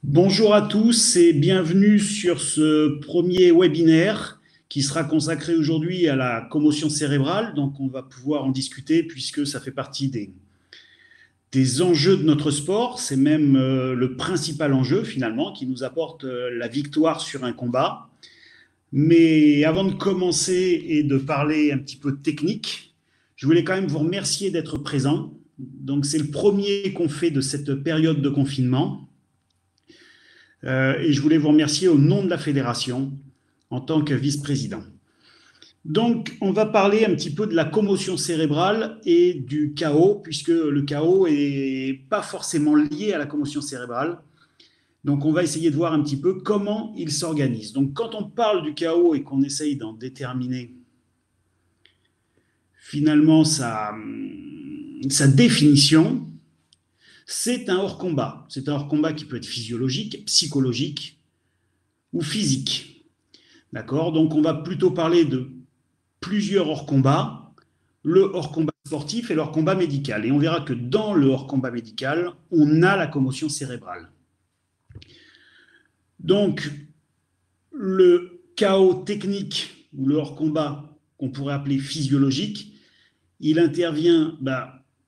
Bonjour à tous et bienvenue sur ce premier webinaire qui sera consacré aujourd'hui à la commotion cérébrale. Donc, on va pouvoir en discuter puisque ça fait partie des enjeux de notre sport. C'est même le principal enjeu finalement qui nous apporte la victoire sur un combat. Mais avant de commencer et de parler un petit peu de technique, je voulais quand même vous remercier d'être présents. Donc, c'est le premier qu'on fait de cette période de confinement. Et je voulais vous remercier au nom de la fédération en tant que vice-président. Donc, on va parler un petit peu de la commotion cérébrale et du chaos, puisque le chaos n'est pas forcément lié à la commotion cérébrale. Donc, on va essayer de voir un petit peu comment il s'organise. Donc, quand on parle du chaos et qu'on essaye d'en déterminer finalement sa définition, c'est un hors-combat. C'est un hors-combat qui peut être physiologique, psychologique ou physique. D'accord? Donc, on va plutôt parler de plusieurs hors-combats, le hors-combat sportif et le hors-combat médical. Et on verra que dans le hors-combat médical, on a la commotion cérébrale. Donc, le chaos technique ou le hors-combat qu'on pourrait appeler physiologique, il intervient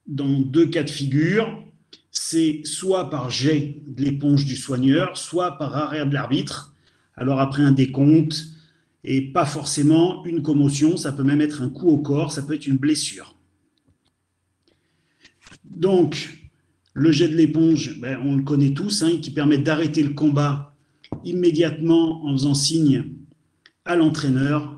dans deux cas de figure. C'est soit par jet de l'éponge du soigneur, soit par arrêt de l'arbitre. Alors après un décompte, et pas forcément une commotion, ça peut même être un coup au corps, ça peut être une blessure. Donc, le jet de l'éponge, on le connaît tous, qui permet d'arrêter le combat immédiatement en faisant signe à l'entraîneur,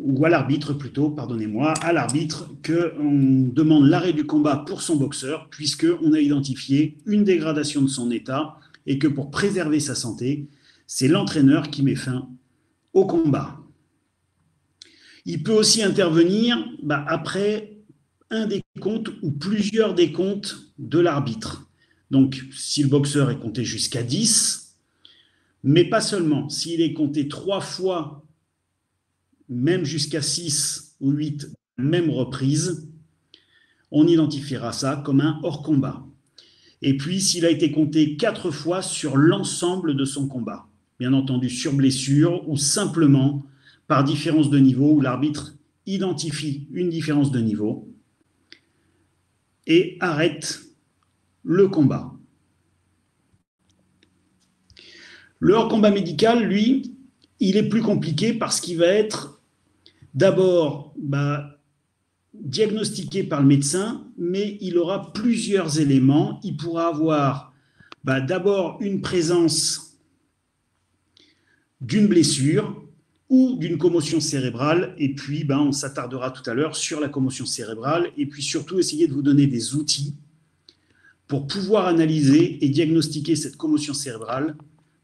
ou à l'arbitre plutôt, pardonnez-moi, à l'arbitre, qu'on demande l'arrêt du combat pour son boxeur, puisqu'on a identifié une dégradation de son état, et que pour préserver sa santé, c'est l'entraîneur qui met fin au combat. Il peut aussi intervenir après un décompte ou plusieurs décomptes de l'arbitre. Donc, si le boxeur est compté jusqu'à 10, mais pas seulement, s'il est compté 3 fois, même jusqu'à 6 ou 8, même reprise, on identifiera ça comme un hors-combat. Et puis, s'il a été compté 4 fois sur l'ensemble de son combat, bien entendu sur blessure ou simplement par différence de niveau, où l'arbitre identifie une différence de niveau et arrête le combat. Le hors-combat médical, lui, il est plus compliqué parce qu'il va être d'abord diagnostiqué par le médecin, mais il aura plusieurs éléments. Il pourra avoir d'abord une présence d'une blessure ou d'une commotion cérébrale, et puis on s'attardera tout à l'heure sur la commotion cérébrale, et puis surtout essayer de vous donner des outils pour pouvoir analyser et diagnostiquer cette commotion cérébrale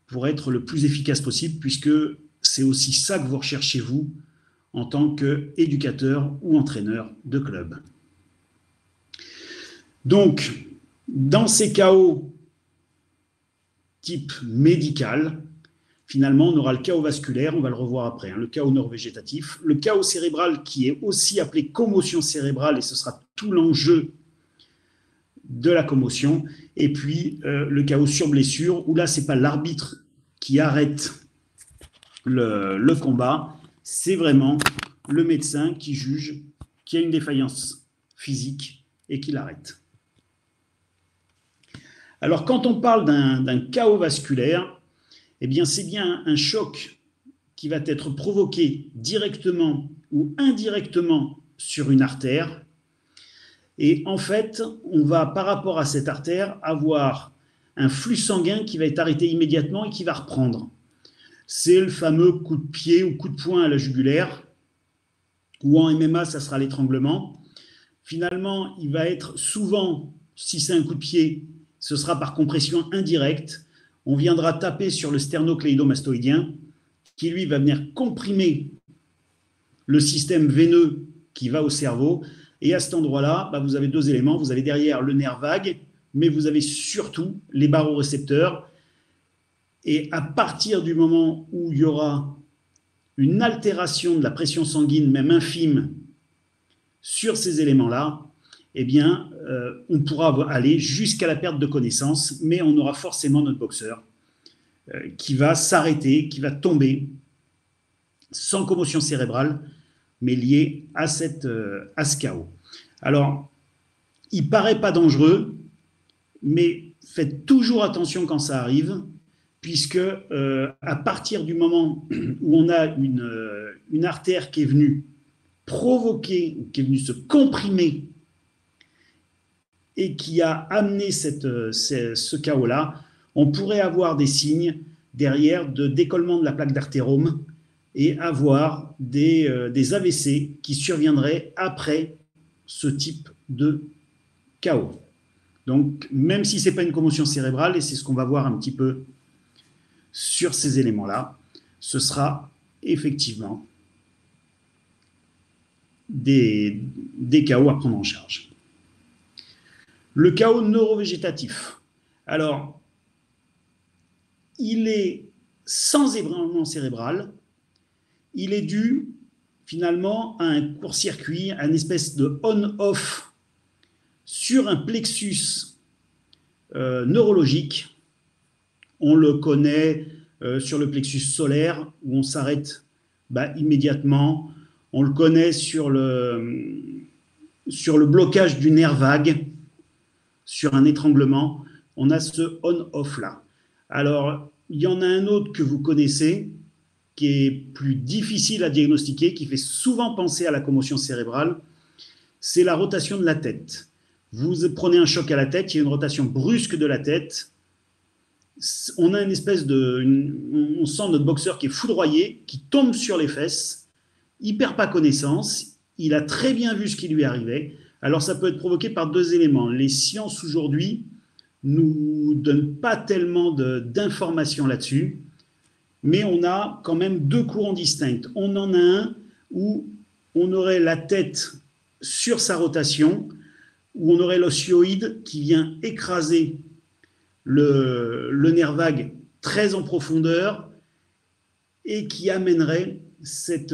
pour être le plus efficace possible, puisque c'est aussi ça que vous recherchez, vous, en tant qu'éducateur ou entraîneur de club. Donc, dans ces chaos type médical, finalement, on aura le chaos vasculaire, on va le revoir après, le chaos neurovégétatif, le chaos cérébral qui est aussi appelé commotion cérébrale, et ce sera tout l'enjeu de la commotion, et puis le chaos sur blessure, où là, ce n'est pas l'arbitre qui arrête le combat, c'est vraiment le médecin qui juge qu'il y a une défaillance physique et qui l'arrête. Alors, quand on parle d'un chaos vasculaire, c'est bien un choc qui va être provoqué directement ou indirectement sur une artère. Et en fait, on va, par rapport à cette artère, avoir un flux sanguin qui va être arrêté immédiatement et qui va reprendre. C'est le fameux coup de pied ou coup de poing à la jugulaire, ou en MMA, ça sera l'étranglement. Finalement, il va être souvent, si c'est un coup de pied, ce sera par compression indirecte. On viendra taper sur le sternocléidomastoïdien, qui lui va venir comprimer le système veineux qui va au cerveau. Et à cet endroit-là, vous avez deux éléments. Vous avez derrière le nerf vague, mais vous avez surtout les barorécepteurs. Et à partir du moment où il y aura une altération de la pression sanguine, même infime, sur ces éléments-là, on pourra aller jusqu'à la perte de connaissance, mais on aura forcément notre boxeur qui va s'arrêter, qui va tomber sans commotion cérébrale, mais liée à ce chaos. Alors, il paraît pas dangereux, mais faites toujours attention quand ça arrive, puisque à partir du moment où on a une artère qui est venue provoquer, qui est venue se comprimer et qui a amené ce chaos-là, on pourrait avoir des signes derrière de décollement de la plaque d'artérome et avoir des AVC qui surviendraient après ce type de chaos. Donc, même si ce n'est pas une commotion cérébrale, et c'est ce qu'on va voir un petit peu sur ces éléments-là, ce sera effectivement des chaos à prendre en charge. Le chaos neurovégétatif. Alors, il est sans ébranlement cérébral, il est dû finalement à un court-circuit, à une espèce de on-off sur un plexus neurologique. On le connaît sur le plexus solaire, où on s'arrête immédiatement. On le connaît sur le blocage du nerf vague, sur un étranglement. On a ce on-off-là. Alors, il y en a un autre que vous connaissez, qui est plus difficile à diagnostiquer, qui fait souvent penser à la commotion cérébrale, c'est la rotation de la tête. Vous prenez un choc à la tête, il y a une rotation brusque de la tête. On a une espèce on sent notre boxeur qui est foudroyé, qui tombe sur les fesses, il ne perd pas connaissance, il a très bien vu ce qui lui arrivait. Alors ça peut être provoqué par deux éléments. Les sciences aujourd'hui ne nous donnent pas tellement d'informations là-dessus, mais on a quand même deux courants distincts. On en a un où on aurait la tête sur sa rotation, où on aurait l'osioïde qui vient écraser le nerf vague très en profondeur et qui amènerait cet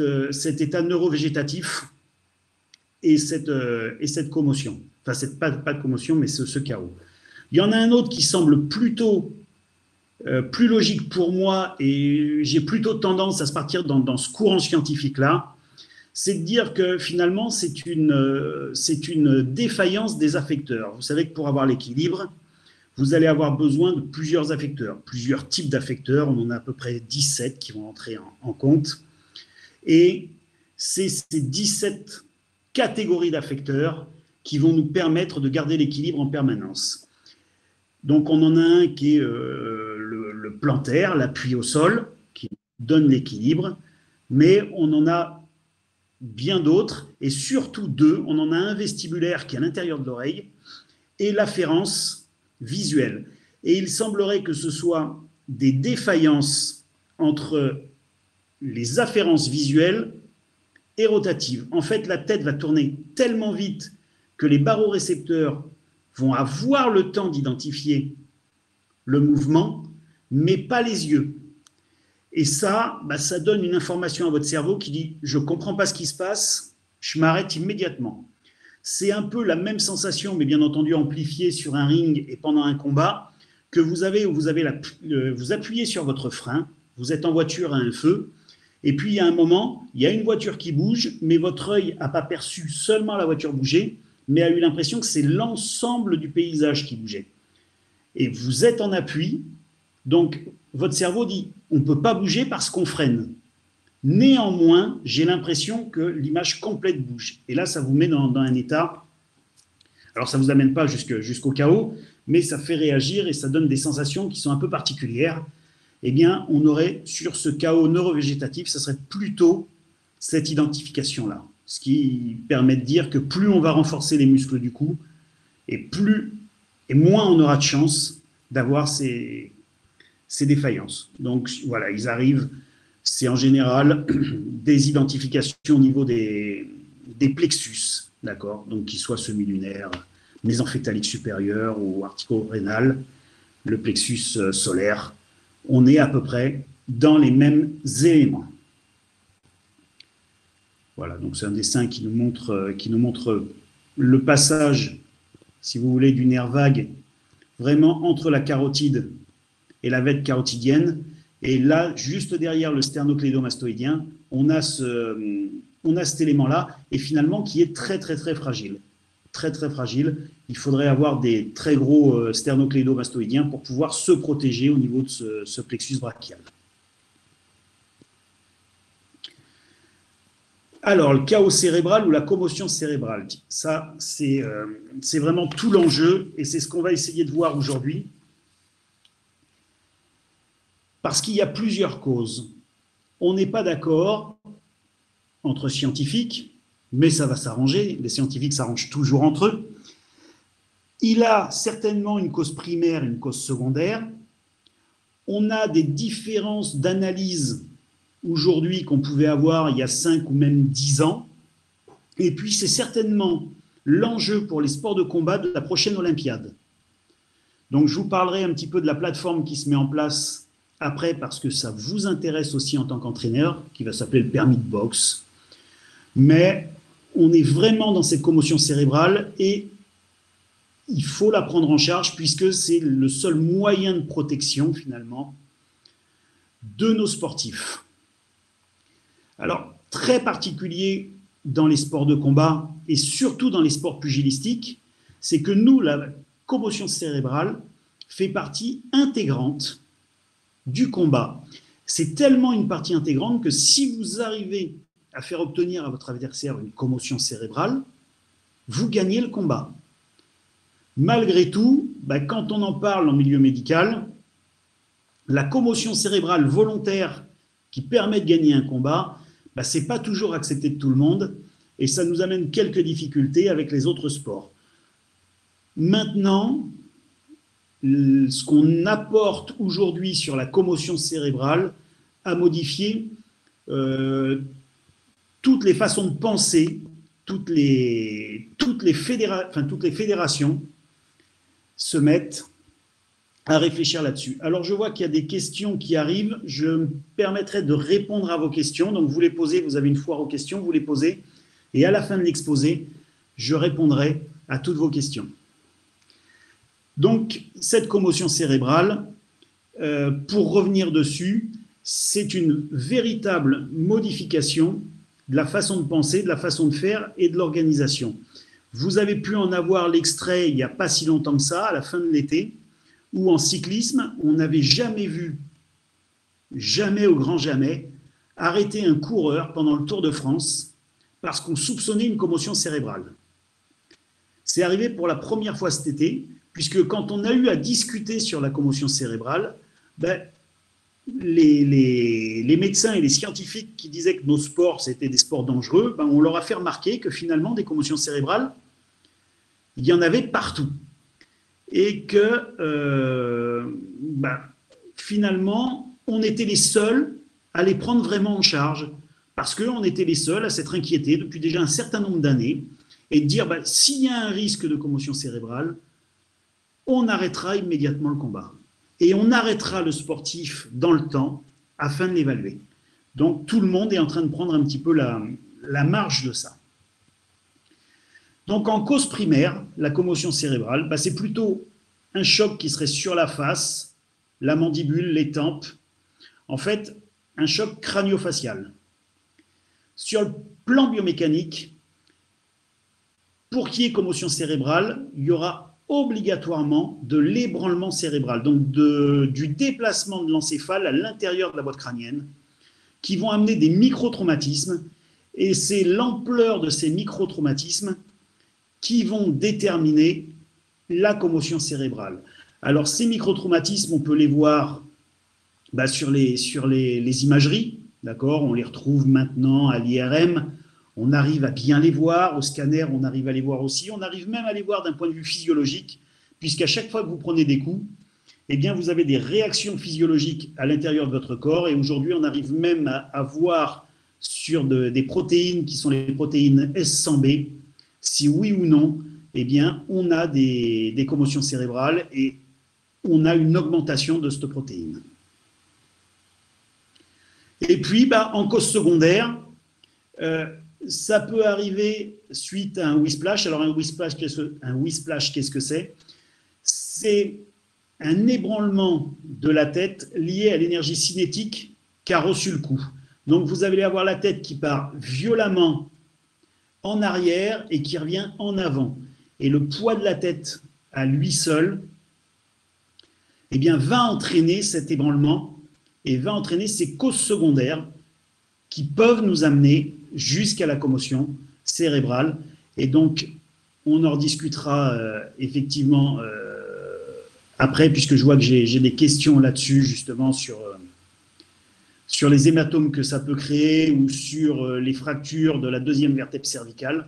état neurovégétatif et cette commotion. Enfin, pas de commotion, mais ce chaos. Il y en a un autre qui semble plutôt plus logique pour moi, et j'ai plutôt tendance à se partir dans ce courant scientifique-là, c'est de dire que finalement, c'est une défaillance des affecteurs. Vous savez que pour avoir l'équilibre, vous allez avoir besoin de plusieurs affecteurs, plusieurs types d'affecteurs. On en a à peu près 17 qui vont entrer en compte. Et c'est ces 17 catégories d'affecteurs qui vont nous permettre de garder l'équilibre en permanence. Donc, on en a un qui est le plantaire, l'appui au sol, qui donne l'équilibre, mais on en a bien d'autres, et surtout deux. On en a un vestibulaire qui est à l'intérieur de l'oreille, et l'afférence visuelle. Et il semblerait que ce soit des défaillances entre les afférences visuelles et rotatives. En fait, la tête va tourner tellement vite que les barorécepteurs vont avoir le temps d'identifier le mouvement, mais pas les yeux. Et ça, ça donne une information à votre cerveau qui dit « je ne comprends pas ce qui se passe, je m'arrête immédiatement ». C'est un peu la même sensation, mais bien entendu amplifiée sur un ring et pendant un combat, que vous avez où vous appuyez sur votre frein, vous êtes en voiture à un feu, et puis il y a un moment, il y a une voiture qui bouge, mais votre œil n'a pas perçu seulement la voiture bouger, mais a eu l'impression que c'est l'ensemble du paysage qui bougeait. Et vous êtes en appui, donc votre cerveau dit « on ne peut pas bouger parce qu'on freine ». Néanmoins, j'ai l'impression que l'image complète bouge. Et là, ça vous met dans un état, alors ça ne vous amène pas jusqu'au chaos, mais ça fait réagir et ça donne des sensations qui sont un peu particulières. Eh bien, on aurait sur ce chaos neurovégétatif, ça serait plutôt cette identification-là. Ce qui permet de dire que plus on va renforcer les muscles du cou, et moins on aura de chance d'avoir ces défaillances. Donc voilà, ils arrivent, c'est en général des identifications au niveau des plexus, d'accord, donc qu'ils soient semi-lunaires, mésencéphalique supérieur ou artico-rénal, le plexus solaire. On est à peu près dans les mêmes éléments. Voilà, donc c'est un dessin qui nous montre le passage, si vous voulez, du nerf vague, vraiment entre la carotide et la veine carotidienne. Et là, juste derrière le sternocléidomastoïdien, on a cet élément-là, et finalement qui est très, très, très fragile. Très, très fragile. Il faudrait avoir des très gros sternocléidomastoïdiens pour pouvoir se protéger au niveau de ce plexus brachial. Alors, le chaos cérébral ou la commotion cérébrale, ça, c'est vraiment tout l'enjeu, et c'est ce qu'on va essayer de voir aujourd'hui. Parce qu'il y a plusieurs causes. On n'est pas d'accord entre scientifiques, mais ça va s'arranger. Les scientifiques s'arrangent toujours entre eux. Il a certainement une cause primaire, une cause secondaire. On a des différences d'analyse aujourd'hui qu'on pouvait avoir il y a 5 ou même 10 ans. Et puis, c'est certainement l'enjeu pour les sports de combat de la prochaine Olympiade. Donc, je vous parlerai un petit peu de la plateforme qui se met en place après, parce que ça vous intéresse aussi en tant qu'entraîneur, qui va s'appeler le permis de boxe. Mais on est vraiment dans cette commotion cérébrale et il faut la prendre en charge puisque c'est le seul moyen de protection, finalement, de nos sportifs. Alors, très particulier dans les sports de combat et surtout dans les sports pugilistiques, c'est que nous, la commotion cérébrale fait partie intégrante du combat. C'est tellement une partie intégrante que si vous arrivez à faire obtenir à votre adversaire une commotion cérébrale, vous gagnez le combat. Malgré tout, quand on en parle en milieu médical, la commotion cérébrale volontaire qui permet de gagner un combat, ce n'est pas toujours accepté de tout le monde et ça nous amène quelques difficultés avec les autres sports. Maintenant, ce qu'on apporte aujourd'hui sur la commotion cérébrale a modifié toutes les façons de penser, toutes les fédérations se mettent à réfléchir là-dessus. Alors, je vois qu'il y a des questions qui arrivent. Je me permettrai de répondre à vos questions. Donc, vous les posez, vous avez une foire aux questions, vous les posez. Et à la fin de l'exposé, je répondrai à toutes vos questions. Donc, cette commotion cérébrale, pour revenir dessus, c'est une véritable modification de la façon de penser, de la façon de faire et de l'organisation. Vous avez pu en avoir l'extrait il n'y a pas si longtemps que ça, à la fin de l'été, où en cyclisme, on n'avait jamais vu, jamais au grand jamais, arrêter un coureur pendant le Tour de France parce qu'on soupçonnait une commotion cérébrale. C'est arrivé pour la première fois cet été, puisque quand on a eu à discuter sur la commotion cérébrale, les médecins et les scientifiques qui disaient que nos sports, c'était des sports dangereux, on leur a fait remarquer que finalement, des commotions cérébrales, il y en avait partout. Et que finalement, on était les seuls à les prendre vraiment en charge, parce qu'on était les seuls à s'être inquiétés depuis déjà un certain nombre d'années, et de dire, s'il y a un risque de commotion cérébrale, on arrêtera immédiatement le combat. Et on arrêtera le sportif dans le temps afin de l'évaluer. Donc, tout le monde est en train de prendre un petit peu la marge de ça. Donc, en cause primaire, la commotion cérébrale, c'est plutôt un choc qui serait sur la face, la mandibule, les tempes. En fait, un choc crânio-facial. Sur le plan biomécanique, pour qu'il y ait commotion cérébrale, il y aura obligatoirement de l'ébranlement cérébral, donc du déplacement de l'encéphale à l'intérieur de la boîte crânienne, qui vont amener des microtraumatismes, et c'est l'ampleur de ces microtraumatismes qui vont déterminer la commotion cérébrale. Alors, ces microtraumatismes, on peut les voir sur les imageries, d'accord ? On les retrouve maintenant à l'IRM, on arrive à bien les voir, au scanner, on arrive à les voir aussi, on arrive même à les voir d'un point de vue physiologique, puisqu'à chaque fois que vous prenez des coups, vous avez des réactions physiologiques à l'intérieur de votre corps, et aujourd'hui, on arrive même à voir sur des protéines qui sont les protéines S100B, si oui ou non, on a des commotions cérébrales et on a une augmentation de cette protéine. Et puis, en cause secondaire, ça peut arriver suite à un whisplash. Alors, un whisplash, qu'est-ce que c'est ? C'est un ébranlement de la tête lié à l'énergie cinétique qu'a reçu le coup. Donc vous allez avoir la tête qui part violemment en arrière et qui revient en avant. Et le poids de la tête à lui seul, eh bien, va entraîner cet ébranlement et va entraîner ces causes secondaires qui peuvent nous amener jusqu'à la commotion cérébrale. Et donc, on en rediscutera effectivement après, puisque je vois que j'ai des questions là-dessus, justement, sur les hématomes que ça peut créer ou sur les fractures de la deuxième vertèbre cervicale.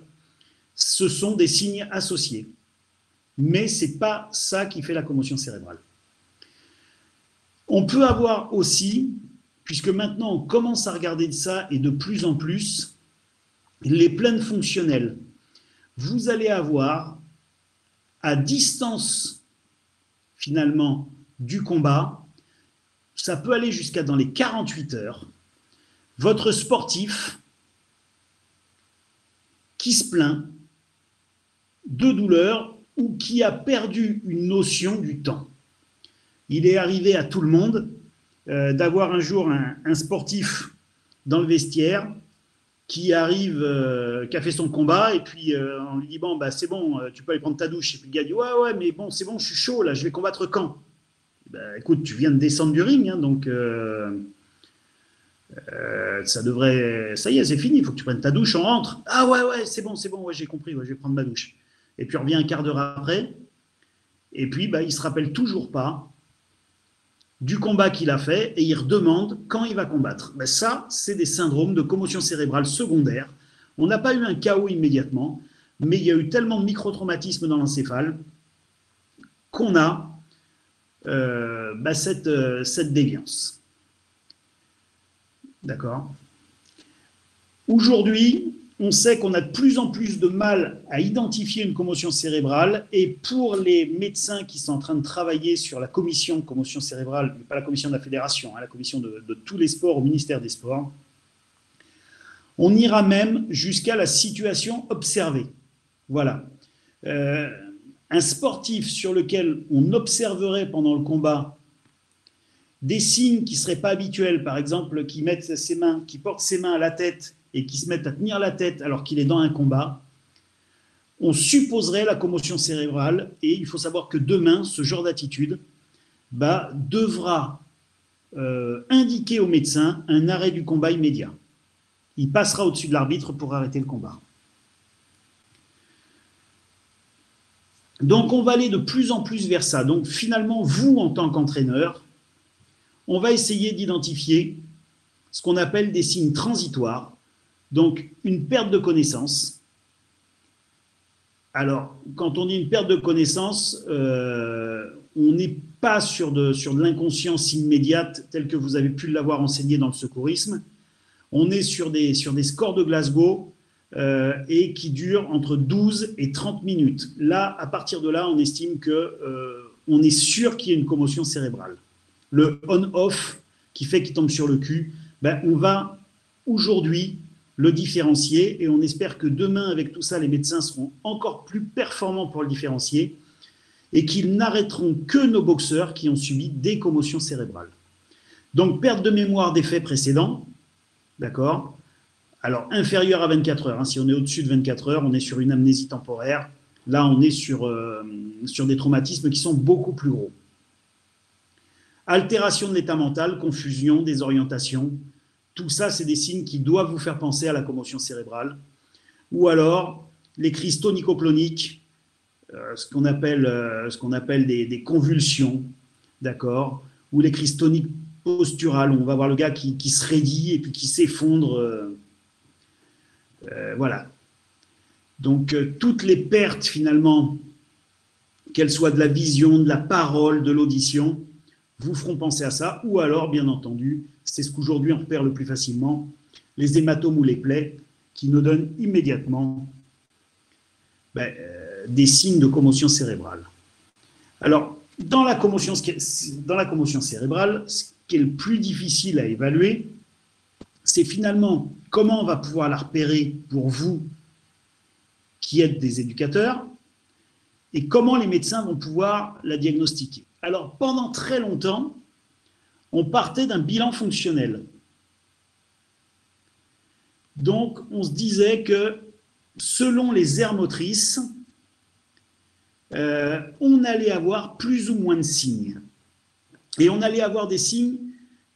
Ce sont des signes associés. Mais ce n'est pas ça qui fait la commotion cérébrale. On peut avoir aussi, puisque maintenant on commence à regarder de ça et de plus en plus, les plaines fonctionnelles. Vous allez avoir, à distance finalement du combat, ça peut aller jusqu'à dans les 48 heures, votre sportif qui se plaint de douleur ou qui a perdu une notion du temps. Il est arrivé à tout le monde d'avoir un jour un sportif dans le vestiaire qui arrive, qui a fait son combat, et puis on lui dit bon, bah, c'est bon, tu peux aller prendre ta douche. Et puis le gars dit ouais, mais bon, c'est bon, je suis chaud là, je vais combattre quand? Bah, écoute, tu viens de descendre du ring, hein, donc ça devrait. Ça y est, c'est fini, il faut que tu prennes ta douche, on rentre. Ah ouais, c'est bon, ouais, j'ai compris, ouais, je vais prendre ma douche. Et puis on revient un quart d'heure après, et puis bah, il ne se rappelle toujours pas du combat qu'il a fait et il redemande quand il va combattre. Ben ça, c'est des syndromes de commotion cérébrale secondaire. On n'a pas eu un chaos immédiatement, mais il y a eu tellement de microtraumatismes dans l'encéphale qu'on a cette déviance. D'accord? Aujourd'hui, on sait qu'on a de plus en plus de mal à identifier une commotion cérébrale, et pour les médecins qui sont en train de travailler sur la commission de commotion cérébrale, pas la commission de la fédération, hein, la commission de tous les sports au ministère des Sports, on ira même jusqu'à la situation observée. Voilà. Un sportif sur lequel on observerait pendant le combat des signes qui ne seraient pas habituels, par exemple, qui porte ses mains à la tête et qui se mettent à tenir la tête alors qu'il est dans un combat, on supposerait la commotion cérébrale, et il faut savoir que demain, ce genre d'attitude devra indiquer au médecin un arrêt du combat immédiat. Il passera au-dessus de l'arbitre pour arrêter le combat. Donc on va aller de plus en plus vers ça. Donc finalement, vous, en tant qu'entraîneur, on va essayer d'identifier ce qu'on appelle des signes transitoires. Donc, une perte de connaissance. Alors, quand on dit une perte de connaissance, on n'est pas sur de l'inconscience immédiate telle que vous avez pu l'avoir enseigné dans le secourisme. On est sur des scores de Glasgow et qui durent entre 12 et 30 minutes. Là, à partir de là, on estime qu'on est sûr qu'il y a une commotion cérébrale. Le on-off qui fait qu'il tombe sur le cul, on va aujourd'hui le différencier, et on espère que demain, avec tout ça, les médecins seront encore plus performants pour le différencier et qu'ils n'arrêteront que nos boxeurs qui ont subi des commotions cérébrales. Donc, perte de mémoire des faits précédents, d'accord? Alors, inférieure à 24 heures. Hein, si on est au-dessus de 24 heures, on est sur une amnésie temporaire. Là, on est sur des traumatismes qui sont beaucoup plus gros. Altération de l'état mental, confusion, désorientation. Tout ça, c'est des signes qui doivent vous faire penser à la commotion cérébrale. Ou alors, les crises tonico-cloniques, ce qu'on appelle des convulsions, d'accord? Ou les crises toniques posturales, où on va voir le gars qui se raidit et puis qui s'effondre. Voilà. Donc, toutes les pertes, finalement, qu'elles soient de la vision, de la parole, de l'audition, vous feront penser à ça. Ou alors, bien entendu, c'est ce qu'aujourd'hui on repère le plus facilement, les hématomes ou les plaies, qui nous donnent immédiatement des signes de commotion cérébrale. Alors, dans la commotion cérébrale, ce qui est le plus difficile à évaluer, c'est finalement comment on va pouvoir la repérer pour vous qui êtes des éducateurs, et comment les médecins vont pouvoir la diagnostiquer. Alors, pendant très longtemps, on partait d'un bilan fonctionnel. Donc, on se disait que selon les aires motrices, on allait avoir plus ou moins de signes. Et on allait avoir des signes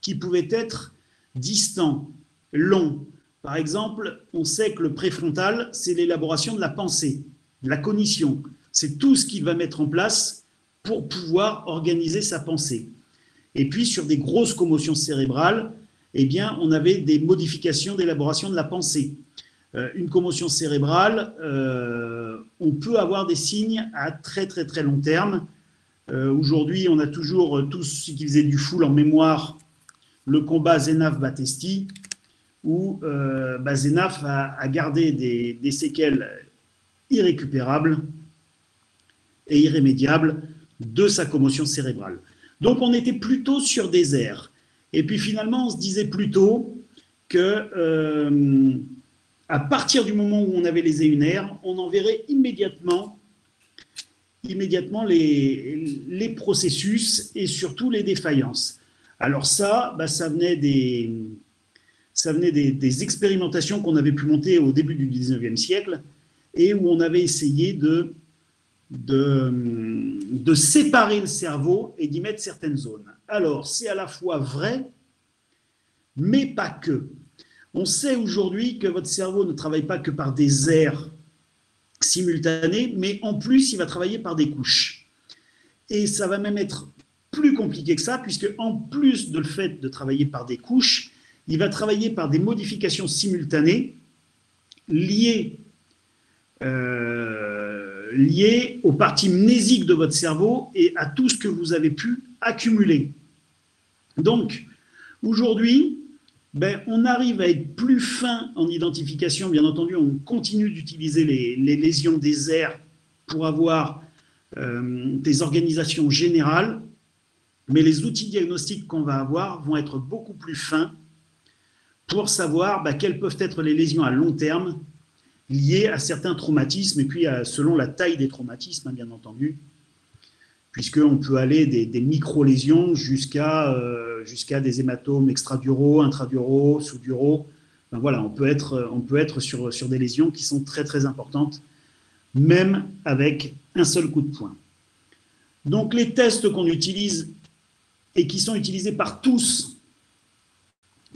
qui pouvaient être distants, longs. Par exemple, on sait que le préfrontal, c'est l'élaboration de la pensée, de la cognition. C'est tout ce qu'il va mettre en place pour pouvoir organiser sa pensée. Et puis, sur des grosses commotions cérébrales, eh bien, on avait des modifications d'élaboration de la pensée. Une commotion cérébrale, on peut avoir des signes à très très très long terme. Aujourd'hui, on a toujours tous ceux qui faisaient du full en mémoire le combat Zénaf-Batesti, où Zénaf a gardé des séquelles irrécupérables et irrémédiables de sa commotion cérébrale. Donc on était plutôt sur des aires. Et puis finalement, on se disait plutôt que à partir du moment où on avait les EUNR, on en verrait immédiatement les processus et surtout les défaillances. Alors ça, ça venait des expérimentations qu'on avait pu monter au début du 19e siècle et où on avait essayé de séparer le cerveau et d'y mettre certaines zones. Alors, c'est à la fois vrai, mais pas que. On sait aujourd'hui que votre cerveau ne travaille pas que par des aires simultanées, mais en plus, il va travailler par des couches. Et ça va même être plus compliqué que ça, puisque en plus de le fait de travailler par des couches, il va travailler par des modifications simultanées liées aux parties mnésiques de votre cerveau et à tout ce que vous avez pu accumuler. Donc, aujourd'hui, on arrive à être plus fin en identification. Bien entendu, on continue d'utiliser les lésions des aires pour avoir des organisations générales, mais les outils diagnostiques qu'on va avoir vont être beaucoup plus fins pour savoir quelles peuvent être les lésions à long terme liées à certains traumatismes, et puis selon la taille des traumatismes, bien entendu, puisqu'on peut aller des micro-lésions jusqu'à des hématomes extraduraux, intraduraux, sous-duraux. Voilà, on peut être sur des lésions qui sont très très importantes, même avec un seul coup de poing. Donc les tests qu'on utilise et qui sont utilisés par tous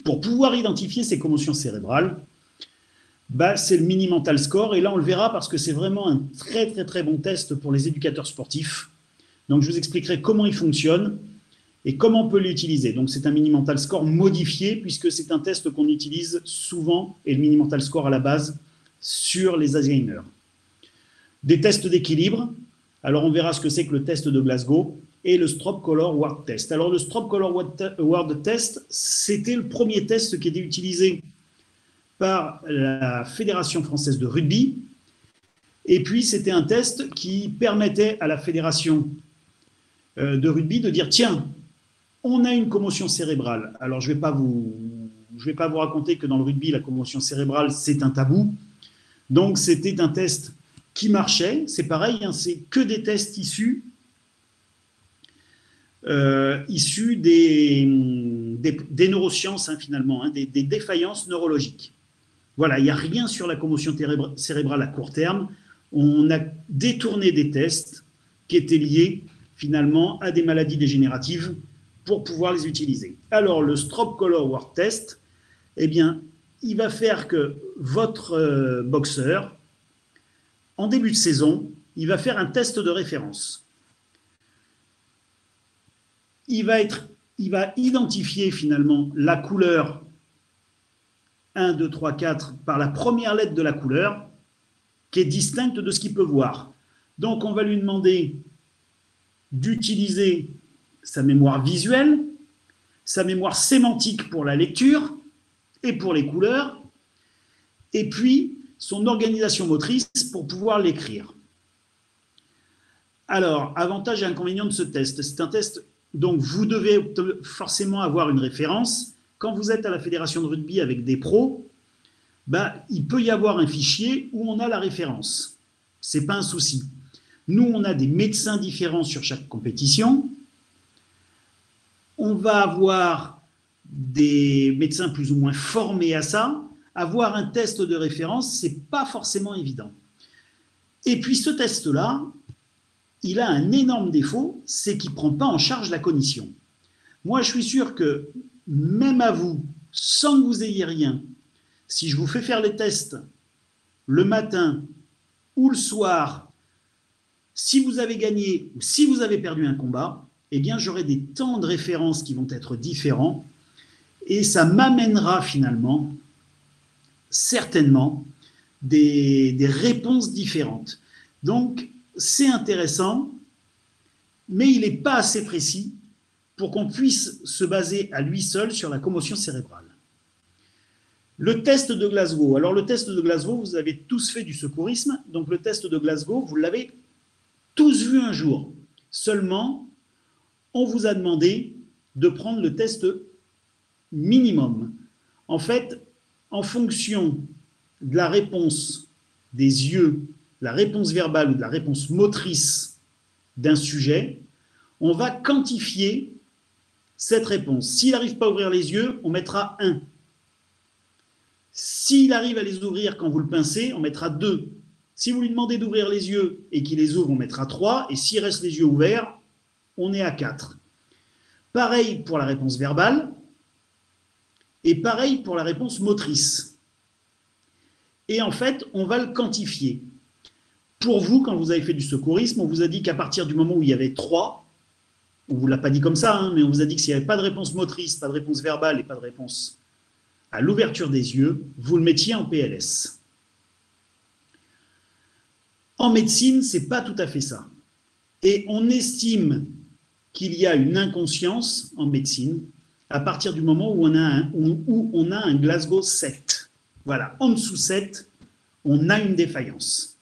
pour pouvoir identifier ces commotions cérébrales, c'est le Mini Mental Score. Et là, on le verra parce que c'est vraiment un très, très, très bon test pour les éducateurs sportifs. Donc, je vous expliquerai comment il fonctionne et comment on peut l'utiliser. Donc, c'est un Mini Mental Score modifié puisque c'est un test qu'on utilise souvent, et le Mini Mental Score à la base, sur les Alzheimer. Des tests d'équilibre. Alors, on verra ce que c'est que le test de Glasgow et le Strobe Color Word Test. Alors, le Strobe Color Word Test, c'était le premier test qui était utilisé par la Fédération française de rugby. Et puis, c'était un test qui permettait à la Fédération de rugby de dire, tiens, on a une commotion cérébrale. Alors, je ne vais pas vous raconter que dans le rugby, la commotion cérébrale, c'est un tabou. Donc, c'était un test qui marchait. C'est pareil, c'est que des tests issus des neurosciences, finalement, des défaillances neurologiques. Voilà, il n'y a rien sur la commotion cérébrale à court terme. On a détourné des tests qui étaient liés finalement à des maladies dégénératives pour pouvoir les utiliser. Alors, le Strobe Color Word Test, eh bien, il va faire que votre boxeur, en début de saison, il va faire un test de référence. Il va identifier finalement la couleur 1, 2, 3, 4 par la première lettre de la couleur qui est distincte de ce qu'il peut voir. Donc, on va lui demander d'utiliser sa mémoire visuelle, sa mémoire sémantique pour la lecture et pour les couleurs, et puis son organisation motrice pour pouvoir l'écrire. Alors, avantage et inconvénient de ce test. C'est un test, donc vous devez forcément avoir une référence. Quand vous êtes à la fédération de rugby avec des pros, il peut y avoir un fichier où on a la référence. Ce n'est pas un souci. Nous, on a des médecins différents sur chaque compétition. On va avoir des médecins plus ou moins formés à ça. Avoir un test de référence, ce n'est pas forcément évident. Et puis ce test-là, il a un énorme défaut, c'est qu'il ne prend pas en charge la cognition. Moi, je suis sûr que même à vous, sans que vous ayez rien, si je vous fais faire les tests le matin ou le soir, si vous avez gagné ou si vous avez perdu un combat, eh bien, j'aurai des temps de référence qui vont être différents et ça m'amènera finalement, certainement, des réponses différentes. Donc, c'est intéressant, mais il n'est pas assez précis pour qu'on puisse se baser à lui seul sur la commotion cérébrale. Le test de Glasgow. Alors, le test de Glasgow, vous avez tous fait du secourisme. Donc, le test de Glasgow, vous l'avez tous vu un jour. Seulement, on vous a demandé de prendre le test minimum. En fait, en fonction de la réponse des yeux, la réponse verbale ou de la réponse motrice d'un sujet, on va quantifier cette réponse. S'il n'arrive pas à ouvrir les yeux, on mettra 1. S'il arrive à les ouvrir quand vous le pincez, on mettra 2. Si vous lui demandez d'ouvrir les yeux et qu'il les ouvre, on mettra 3. Et s'il reste les yeux ouverts, on est à 4. Pareil pour la réponse verbale et pareil pour la réponse motrice. Et en fait, on va le quantifier. Pour vous, quand vous avez fait du secourisme, on vous a dit qu'à partir du moment où il y avait 3, on ne vous l'a pas dit comme ça, hein, mais on vous a dit que s'il n'y avait pas de réponse motrice, pas de réponse verbale et pas de réponse à l'ouverture des yeux, vous le mettiez en PLS. En médecine, ce n'est pas tout à fait ça. Et on estime qu'il y a une inconscience en médecine à partir du moment où on a un Glasgow 7. Voilà, en dessous 7, on a une défaillance.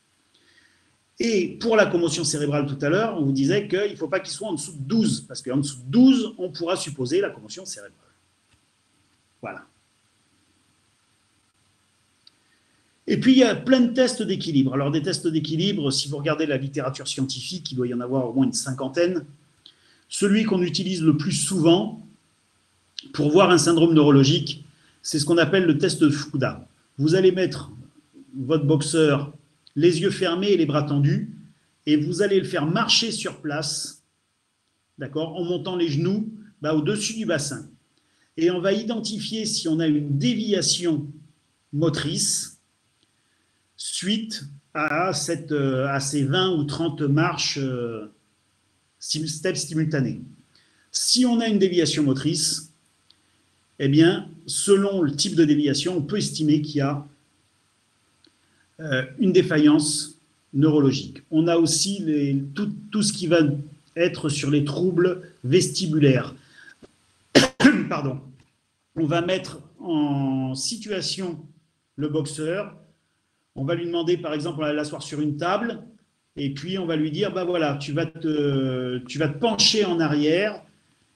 Et pour la commotion cérébrale tout à l'heure, on vous disait qu'il ne faut pas qu'il soit en dessous de 12, parce qu'en dessous de 12, on pourra supposer la commotion cérébrale. Voilà. Et puis, il y a plein de tests d'équilibre. Alors, des tests d'équilibre, si vous regardez la littérature scientifique, il doit y en avoir au moins une cinquantaine. Celui qu'on utilise le plus souvent pour voir un syndrome neurologique, c'est ce qu'on appelle le test de Fukuda. Vous allez mettre votre boxeur les yeux fermés et les bras tendus, et vous allez le faire marcher sur place, d'accord, en montant les genoux au-dessus du bassin. Et on va identifier si on a une déviation motrice suite à ces 20 ou 30 marches steps simultanées. Si on a une déviation motrice, eh bien, selon le type de déviation, on peut estimer qu'il y a une défaillance neurologique. On a aussi tout ce qui va être sur les troubles vestibulaires. Pardon. On va mettre en situation le boxeur. On va lui demander, par exemple, on va l'asseoir sur une table, et puis on va lui dire, voilà, tu vas te pencher en arrière,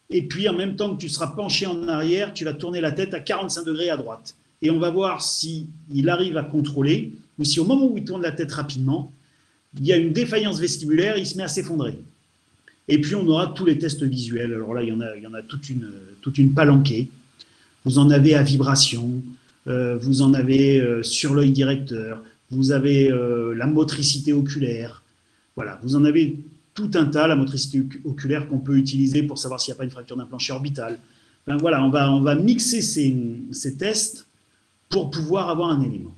et puis en même temps que tu seras penché en arrière, tu vas tourner la tête à 45 degrés à droite. Et on va voir s'il arrive à contrôler, ou si au moment où il tourne la tête rapidement, il y a une défaillance vestibulaire, il se met à s'effondrer. Et puis on aura tous les tests visuels. Alors là, il y en a toute une palanquée. Vous en avez à vibration, vous en avez sur l'œil directeur, vous avez la motricité oculaire. Voilà, vous en avez tout un tas, la motricité oculaire qu'on peut utiliser pour savoir s'il n'y a pas une fracture d'un plancher orbital. Enfin, voilà, on va mixer ces tests pour pouvoir avoir un élément.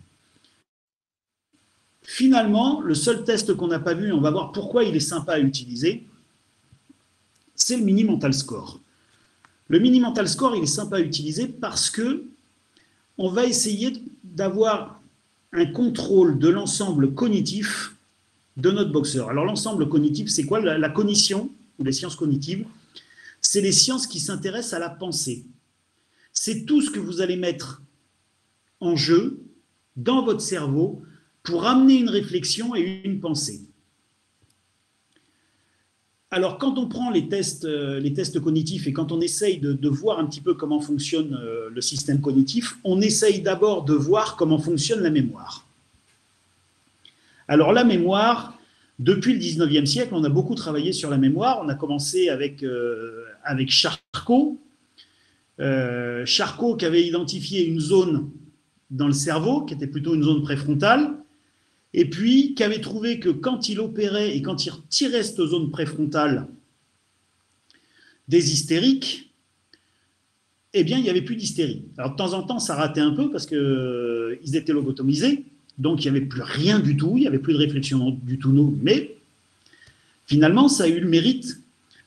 Finalement, le seul test qu'on n'a pas vu, on va voir pourquoi il est sympa à utiliser, c'est le Mini Mental Score. Le Mini Mental Score, il est sympa à utiliser parce que on va essayer d'avoir un contrôle de l'ensemble cognitif de notre boxeur. Alors l'ensemble cognitif, c'est quoi? La cognition, ou les sciences cognitives, c'est les sciences qui s'intéressent à la pensée. C'est tout ce que vous allez mettre en jeu dans votre cerveau pour amener une réflexion et une pensée. Alors, quand on prend les tests cognitifs et quand on essaye de voir un petit peu comment fonctionne le système cognitif, on essaye d'abord de voir comment fonctionne la mémoire. Alors, la mémoire, Depuis le 19e siècle, on a beaucoup travaillé sur la mémoire. On a commencé avec Charcot. Charcot qui avait identifié une zone dans le cerveau, qui était plutôt une zone préfrontale, et puis qui avait trouvé que quand il opérait et quand il retirait cette zone préfrontale des hystériques, eh bien, il n'y avait plus d'hystérie. Alors, de temps en temps, ça ratait un peu parce qu'ils étaient lobotomisés, donc il n'y avait plus rien du tout, il n'y avait plus de réflexion du tout, mais finalement, ça a eu le mérite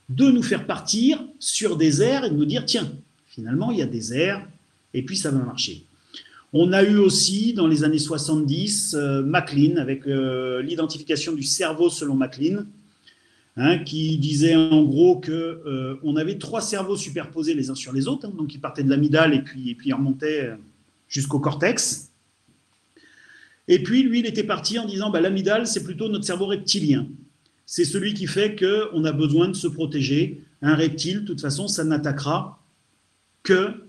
de nous faire partir sur des aires et de nous dire, tiens, finalement, il y a des aires, et puis ça va marcher. On a eu aussi, dans les années 70, MacLean, avec l'identification du cerveau selon MacLean, qui disait en gros qu'on avait 3 cerveaux superposés les uns sur les autres, donc ils partaient de l'amygdale et puis ils remontaient jusqu'au cortex. Et puis lui, il était parti en disant l'amygdale, c'est plutôt notre cerveau reptilien. C'est celui qui fait qu'on a besoin de se protéger. Un reptile, de toute façon, ça n'attaquera que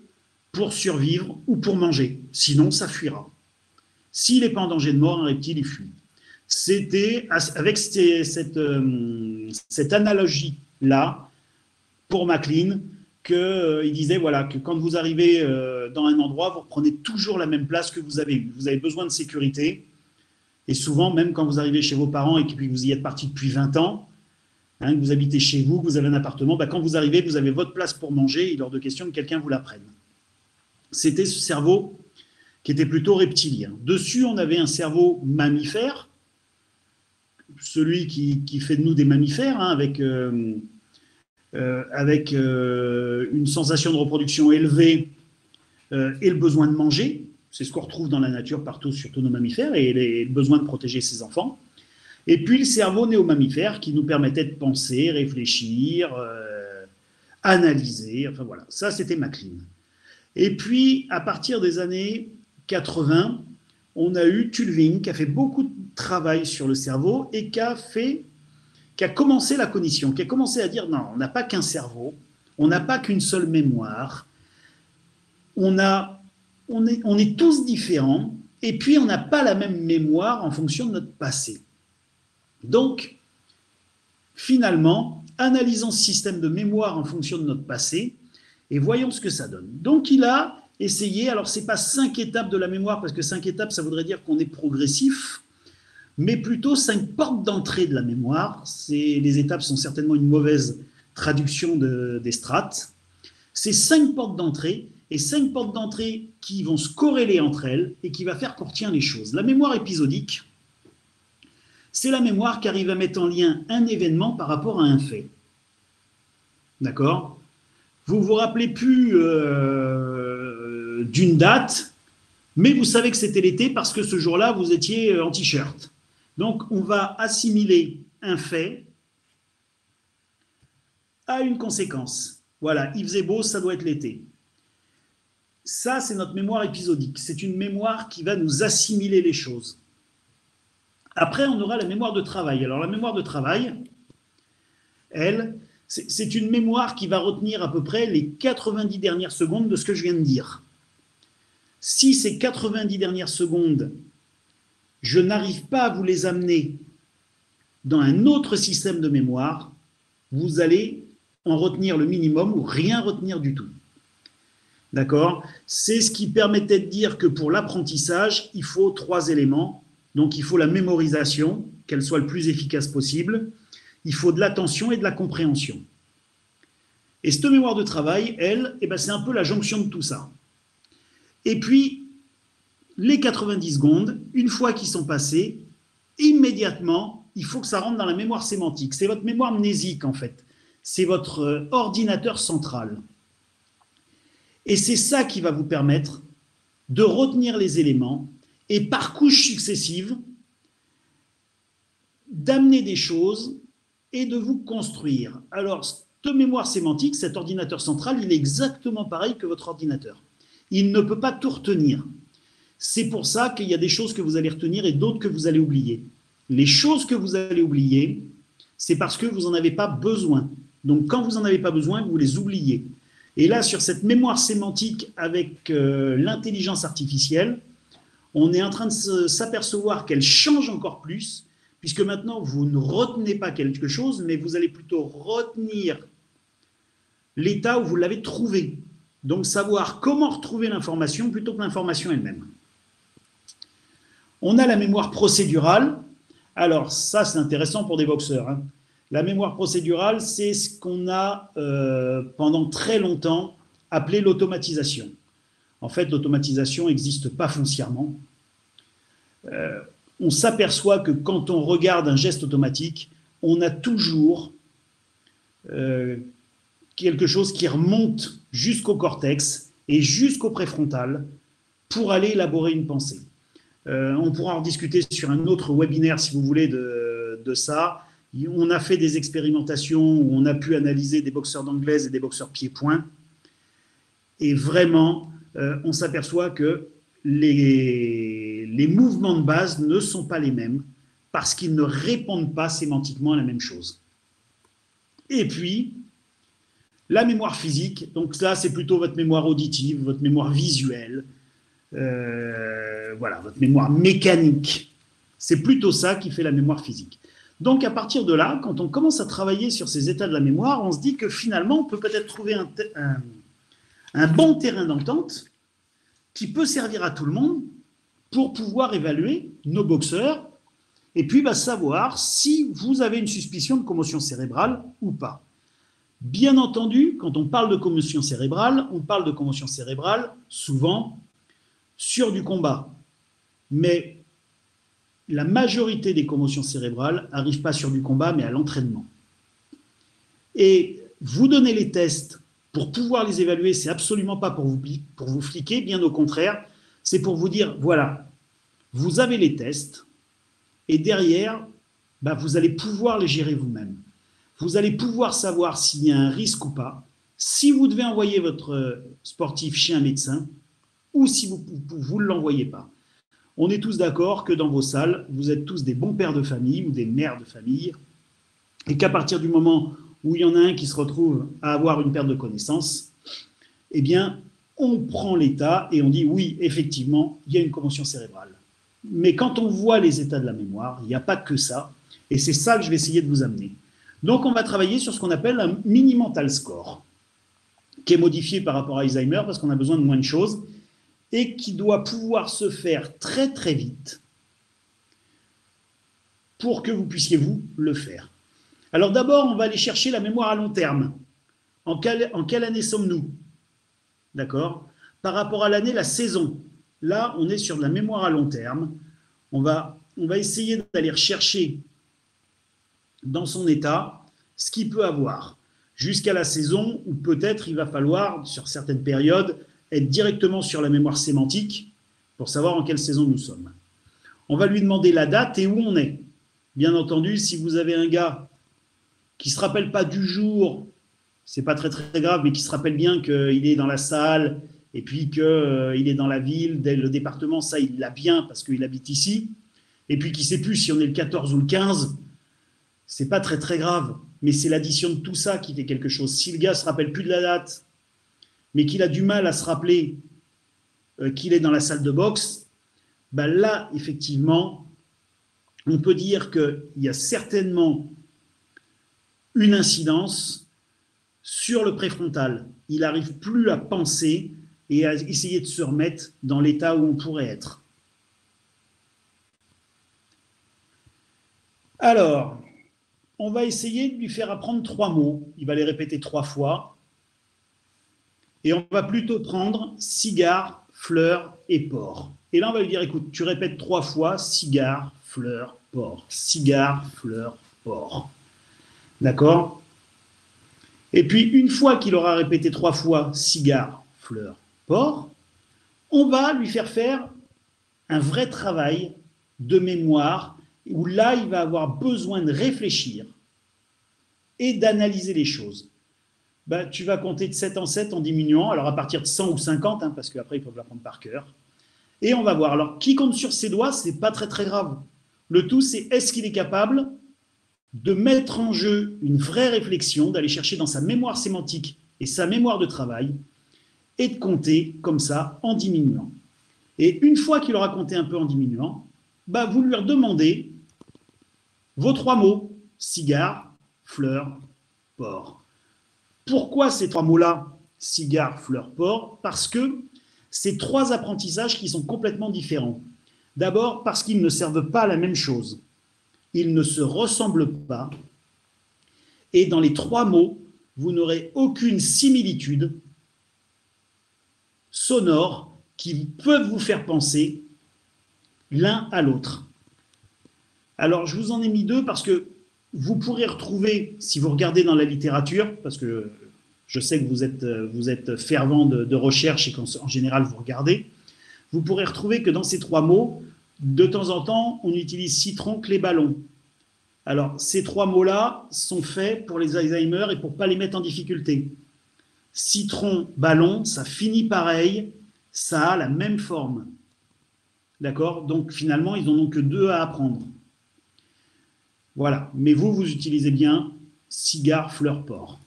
pour survivre ou pour manger. Sinon, ça fuira. S'il n'est pas en danger de mort, un reptile, il fuit. C'était avec cette analogie-là, pour MacLean, qu'il disait que quand vous arrivez dans un endroit, vous reprenez toujours la même place que vous avez eue. Vous avez besoin de sécurité. Et souvent, même quand vous arrivez chez vos parents et que vous y êtes parti depuis 20 ans, que vous habitez chez vous, que vous avez un appartement, quand vous arrivez, vous avez votre place pour manger, il est hors de question que quelqu'un vous la prenne. C'était ce cerveau qui était plutôt reptilien. Dessus, on avait un cerveau mammifère, celui qui fait de nous des mammifères, avec une sensation de reproduction élevée et le besoin de manger. C'est ce qu'on retrouve dans la nature partout, surtout nos mammifères, et le besoin de protéger ses enfants. Et puis le cerveau néo-mammifère qui nous permettait de penser, réfléchir, analyser, enfin voilà. Ça, c'était MacLean. Et puis, à partir des années 80, on a eu Tulving qui a fait beaucoup de travail sur le cerveau et qui a commencé la cognition, qui a commencé à dire non, on n'a pas qu'un cerveau, on n'a pas qu'une seule mémoire, on est tous différents et puis on n'a pas la même mémoire en fonction de notre passé. Donc, finalement, analysons ce système de mémoire en fonction de notre passé et voyons ce que ça donne. Donc, il a essayé, alors ce n'est pas 5 étapes de la mémoire, parce que 5 étapes, ça voudrait dire qu'on est progressif, mais plutôt 5 portes d'entrée de la mémoire. Les étapes sont certainement une mauvaise traduction des strates. C'est 5 portes d'entrée, et 5 portes d'entrée qui vont se corréler entre elles et qui va faire qu'on retient les choses. La mémoire épisodique, c'est la mémoire qui arrive à mettre en lien un événement par rapport à un fait. D'accord ? Vous ne vous rappelez plus d'une date, mais vous savez que c'était l'été parce que ce jour-là, vous étiez en t-shirt. Donc, on va assimiler un fait à une conséquence. Voilà, il faisait beau, ça doit être l'été. Ça, c'est notre mémoire épisodique. C'est une mémoire qui va nous assimiler les choses. Après, on aura la mémoire de travail. Alors, la mémoire de travail, elle, c'est une mémoire qui va retenir à peu près les 90 dernières secondes de ce que je viens de dire. Si ces 90 dernières secondes, je n'arrive pas à vous les amener dans un autre système de mémoire, vous allez en retenir le minimum ou rien retenir du tout. D'accord ? C'est ce qui permettait de dire que pour l'apprentissage, il faut 3 éléments. Donc, il faut la mémorisation, qu'elle soit le plus efficace possible. Il faut de l'attention et de la compréhension. Et cette mémoire de travail, elle, c'est un peu la jonction de tout ça. Et puis, les 90 secondes, une fois qu'ils sont passés, immédiatement, il faut que ça rentre dans la mémoire sémantique. C'est votre mémoire mnésique, en fait. C'est votre ordinateur central. Et c'est ça qui va vous permettre de retenir les éléments et par couches successives, d'amener des choses et de vous construire. Alors, cette mémoire sémantique, cet ordinateur central, il est exactement pareil que votre ordinateur. Il ne peut pas tout retenir. C'est pour ça qu'il y a des choses que vous allez retenir et d'autres que vous allez oublier. Les choses que vous allez oublier, c'est parce que vous n'en avez pas besoin. Donc, quand vous n'en avez pas besoin, vous les oubliez. Et là, sur cette mémoire sémantique avec l'intelligence artificielle, on est en train de s'apercevoir qu'elle change encore plus, puisque maintenant, vous ne retenez pas quelque chose, mais vous allez plutôt retenir l'état où vous l'avez trouvé. Donc, savoir comment retrouver l'information plutôt que l'information elle-même. On a la mémoire procédurale. Alors, ça, c'est intéressant pour des boxeurs, hein. La mémoire procédurale, c'est ce qu'on a pendant très longtemps appelé l'automatisation. En fait, l'automatisation n'existe pas foncièrement. On s'aperçoit que quand on regarde un geste automatique, on a toujours quelque chose qui remonte jusqu'au cortex et jusqu'au préfrontal pour aller élaborer une pensée. On pourra en discuter sur un autre webinaire, si vous voulez, de ça. On a fait des expérimentations où on a pu analyser des boxeurs d'anglaise et des boxeurs pieds-poings. Et vraiment, on s'aperçoit que les mouvements de base ne sont pas les mêmes parce qu'ils ne répondent pas sémantiquement à la même chose. Et puis, la mémoire physique, donc là, c'est plutôt votre mémoire auditive, votre mémoire visuelle, voilà, votre mémoire mécanique. C'est plutôt ça qui fait la mémoire physique. Donc, à partir de là, quand on commence à travailler sur ces états de la mémoire, on se dit que finalement, on peut peut-être trouver un bon terrain d'entente qui peut servir à tout le monde pour pouvoir évaluer nos boxeurs et puis savoir si vous avez une suspicion de commotion cérébrale ou pas. Bien entendu, quand on parle de commotion cérébrale, on parle de commotion cérébrale souvent sur du combat. Mais la majorité des commotions cérébrales n'arrivent pas sur du combat, mais à l'entraînement. Et vous donner les tests pour pouvoir les évaluer, c'est absolument pas pour vous fliquer, bien au contraire, c'est pour vous dire, voilà, vous avez les tests, et derrière, vous allez pouvoir les gérer vous-même. Vous allez pouvoir savoir s'il y a un risque ou pas, si vous devez envoyer votre sportif chez un médecin, ou si vous ne l'envoyez pas. On est tous d'accord que dans vos salles, vous êtes tous des bons pères de famille ou des mères de famille, et qu'à partir du moment où il y en a un qui se retrouve à avoir une perte de connaissance, eh bien, on prend l'état et on dit oui, effectivement, il y a une commotion cérébrale. Mais quand on voit les états de la mémoire, il n'y a pas que ça, et c'est ça que je vais essayer de vous amener. Donc, on va travailler sur ce qu'on appelle un mini-mental score, qui est modifié par rapport à Alzheimer parce qu'on a besoin de moins de choses, et qui doit pouvoir se faire très très vite pour que vous puissiez vous le faire. Alors d'abord, on va aller chercher la mémoire à long terme. En quelle année sommes-nous? D'accord? Par rapport à l'année, la saison. Là, on est sur de la mémoire à long terme. On va essayer d'aller rechercher dans son état ce qu'il peut avoir jusqu'à la saison où peut-être il va falloir, sur certaines périodes, être directement sur la mémoire sémantique pour savoir en quelle saison nous sommes. On va lui demander la date et où on est. Bien entendu, si vous avez un gars qui ne se rappelle pas du jour, c'est pas très très grave, mais qui se rappelle bien qu'il est dans la salle et puis qu'il est dans la ville, le département, ça il l'a bien parce qu'il habite ici, et puis qu'il ne sait plus si on est le 14 ou le 15, c'est pas très très grave, mais c'est l'addition de tout ça qui fait quelque chose. Si le gars ne se rappelle plus de la date, mais qu'il a du mal à se rappeler qu'il est dans la salle de boxe, là, effectivement, on peut dire qu'il y a certainement une incidence sur le préfrontal. Il n'arrive plus à penser et à essayer de se remettre dans l'état où on pourrait être. Alors, on va essayer de lui faire apprendre 3 mots. Il va les répéter 3 fois. Et on va plutôt prendre cigare, fleur et porc. Et là, on va lui dire, écoute, tu répètes 3 fois cigare, fleur, porc. Cigare, fleur, porc. D'accord? Et puis, une fois qu'il aura répété 3 fois cigare, fleur, porc, on va lui faire un vrai travail de mémoire où là, il va avoir besoin de réfléchir et d'analyser les choses. Tu vas compter de 7 en 7 en diminuant, alors à partir de 100 ou 50, parce qu'après, ils peuvent l'apprendre par cœur. Et on va voir. Alors, qui compte sur ses doigts, ce n'est pas très très grave. Le tout, c'est est-ce qu'il est capable de mettre en jeu une vraie réflexion, d'aller chercher dans sa mémoire sémantique et sa mémoire de travail, et de compter comme ça en diminuant. Et une fois qu'il aura compté un peu en diminuant, vous lui redemandez Vos 3 mots, cigare, fleur, porc. Pourquoi ces 3 mots-là, cigare, fleur, porc? Parce que c'est 3 apprentissages qui sont complètement différents. D'abord parce qu'ils ne servent pas à la même chose. Ils ne se ressemblent pas. Et dans les 3 mots, vous n'aurez aucune similitude sonore qui peuvent vous faire penser l'un à l'autre. Alors, je vous en ai mis 2 parce que vous pourrez retrouver, si vous regardez dans la littérature, parce que je sais que vous êtes fervent de recherche et qu'en général vous regardez, vous pourrez retrouver que dans ces 3 mots, de temps en temps, on utilise citron, clé, ballon. Alors, ces 3 mots-là sont faits pour les Alzheimer et pour ne pas les mettre en difficulté. Citron, ballon, ça finit pareil, ça a la même forme. D'accord? Donc, finalement, ils n'en ont que 2 à apprendre. Voilà. Mais vous utilisez bien cigare, fleur, porc.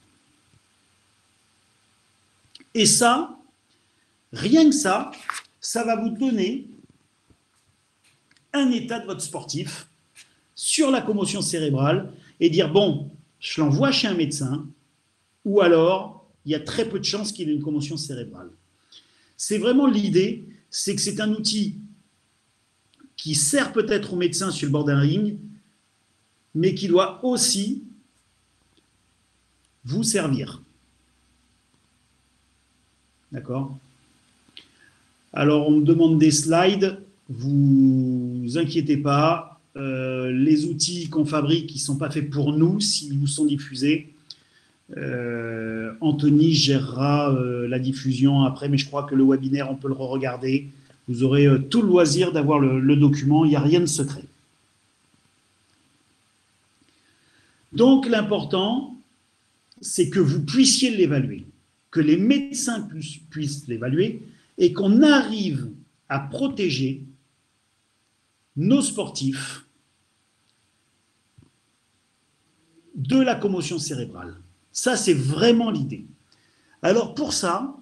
Et ça, rien que ça va vous donner un état de votre sportif sur la commotion cérébrale et dire, bon, je l'envoie chez un médecin, ou alors, il y a très peu de chances qu'il ait une commotion cérébrale. C'est vraiment l'idée, c'est que c'est un outil qui sert peut-être au médecin sur le bord d'un ring, mais qui doit aussi vous servir. D'accord? Alors, on me demande des slides, vous inquiétez pas, les outils qu'on fabrique, qui ne sont pas faits pour nous, s'ils vous sont diffusés, Anthony gérera la diffusion après, mais je crois que le webinaire, on peut le re-regarder. Vous aurez tout le loisir d'avoir le document, il n'y a rien de secret. Donc, l'important, c'est que vous puissiez l'évaluer, que les médecins puissent l'évaluer et qu'on arrive à protéger nos sportifs de la commotion cérébrale. Ça, c'est vraiment l'idée. Alors, pour ça,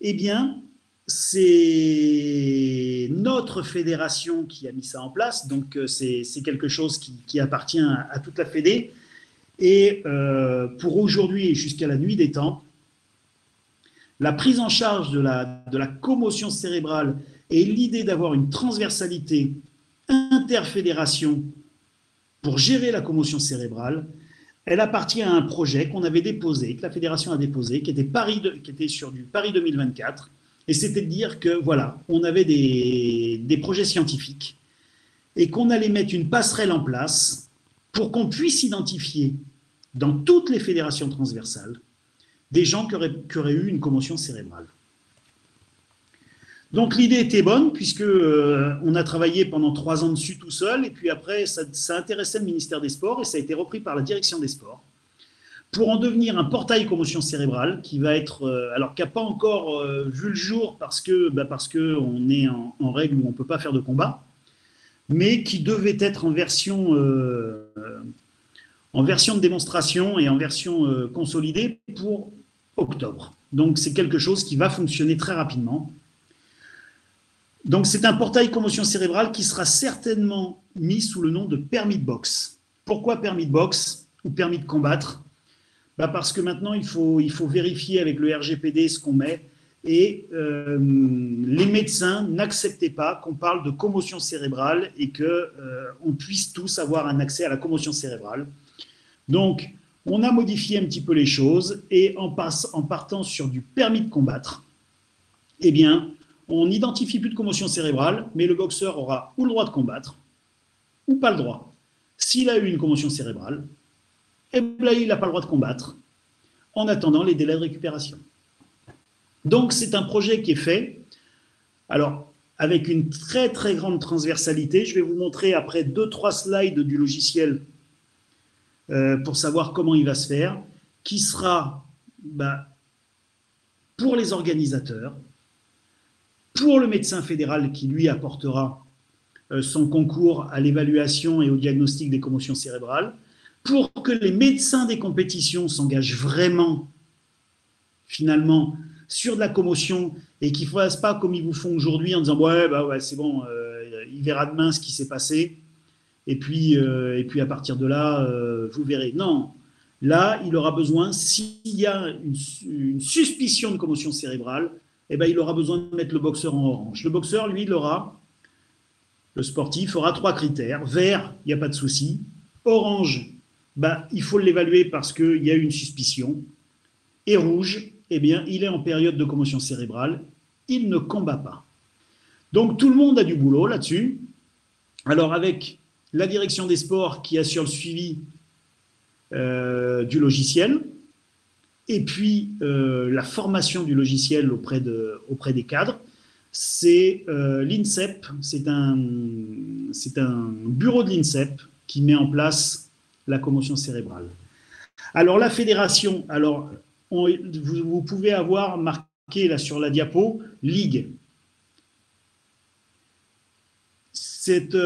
eh bien, c'est notre fédération qui a mis ça en place, donc c'est quelque chose qui appartient à toute la fédé. Et pour aujourd'hui et jusqu'à la nuit des temps, la prise en charge de la commotion cérébrale et l'idée d'avoir une transversalité interfédération pour gérer la commotion cérébrale, elle appartient à un projet qu'on avait déposé, que la fédération a déposé, qui était sur du Paris 2024. Et c'était de dire que, voilà, on avait des projets scientifiques et qu'on allait mettre une passerelle en place pour qu'on puisse identifier dans toutes les fédérations transversales des gens qui auraient eu une commotion cérébrale. Donc l'idée était bonne puisque on a travaillé pendant 3 ans dessus tout seul et puis après ça intéressait le ministère des Sports et ça a été repris par la direction des Sports pour en devenir un portail commotion cérébrale qui va être, alors qui n'a pas encore vu le jour parce que on est en règle où on ne peut pas faire de combat, mais qui devait être en version de démonstration et en version consolidée pour octobre. Donc c'est quelque chose qui va fonctionner très rapidement. Donc c'est un portail commotion cérébrale qui sera certainement mis sous le nom de permis de boxe. Pourquoi permis de boxe ou permis de combattre? Parce que maintenant il faut vérifier avec le RGPD ce qu'on met et les médecins n'acceptaient pas qu'on parle de commotion cérébrale et qu'on puisse tous avoir un accès à la commotion cérébrale. Donc on a modifié un petit peu les choses et en partant sur du permis de combattre, eh bien on n'identifie plus de commotion cérébrale, mais le boxeur aura ou le droit de combattre, ou pas le droit. S'il a eu une commotion cérébrale, eh bien, il n'a pas le droit de combattre, en attendant les délais de récupération. Donc, c'est un projet qui est fait, alors, avec une très, très grande transversalité. Je vais vous montrer après 2-3 slides du logiciel pour savoir comment il va se faire, qui sera pour les organisateurs, pour le médecin fédéral qui, lui, apportera son concours à l'évaluation et au diagnostic des commotions cérébrales, pour que les médecins des compétitions s'engagent vraiment, finalement, sur de la commotion et qu'ils ne fassent pas comme ils vous font aujourd'hui en disant « ouais, c'est bon, il verra demain ce qui s'est passé ». et puis à partir de là, vous verrez. Non, là, il aura besoin, s'il y a une suspicion de commotion cérébrale, eh ben, il aura besoin de mettre le boxeur en orange. Le boxeur, lui, le sportif aura 3 critères. Vert, il n'y a pas de souci. Orange, bah, il faut l'évaluer parce qu'il y a une suspicion. Et rouge, eh bien, il est en période de commotion cérébrale. Il ne combat pas. Donc, tout le monde a du boulot là-dessus. Alors, avec la direction des sports qui assure le suivi du logiciel, et puis la formation du logiciel auprès des cadres, c'est l'INSEP, c'est un bureau de l'INSEP qui met en place la commotion cérébrale. Alors la fédération, alors vous pouvez avoir marqué là sur la diapo, Ligue. Cette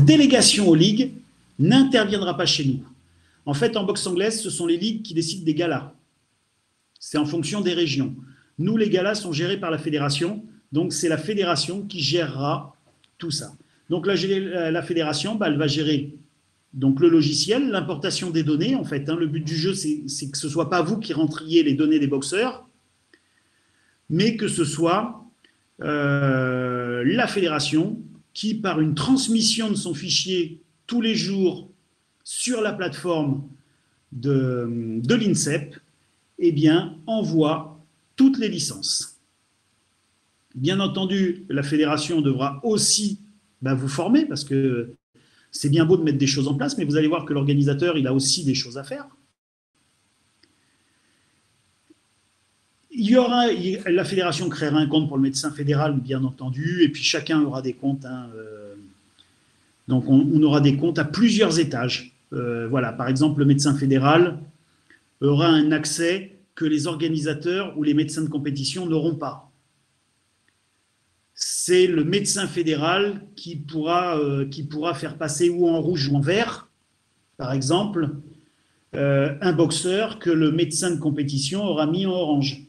délégation aux ligues n'interviendra pas chez nous. En fait, en boxe anglaise, ce sont les ligues qui décident des galas. C'est en fonction des régions. Nous, les galas sont gérés par la fédération, donc c'est la fédération qui gérera tout ça. Donc la fédération, bah, elle va gérer donc, le logiciel, l'importation des données. En fait, le but du jeu, c'est que ce ne soit pas vous qui rentriez les données des boxeurs, mais que ce soit la fédération qui, par une transmission de son fichier tous les jours sur la plateforme de l'INSEP, eh bien, envoie toutes les licences. Bien entendu, la fédération devra aussi vous former, parce que c'est bien beau de mettre des choses en place, mais vous allez voir que l'organisateur, il a aussi des choses à faire. La fédération créera un compte pour le médecin fédéral, bien entendu, et puis chacun aura des comptes. Donc, on aura des comptes à plusieurs étages. Voilà, par exemple, le médecin fédéral aura un accès que les organisateurs ou les médecins de compétition n'auront pas. C'est le médecin fédéral qui pourra faire passer ou en rouge ou en vert, par exemple, un boxeur que le médecin de compétition aura mis en orange.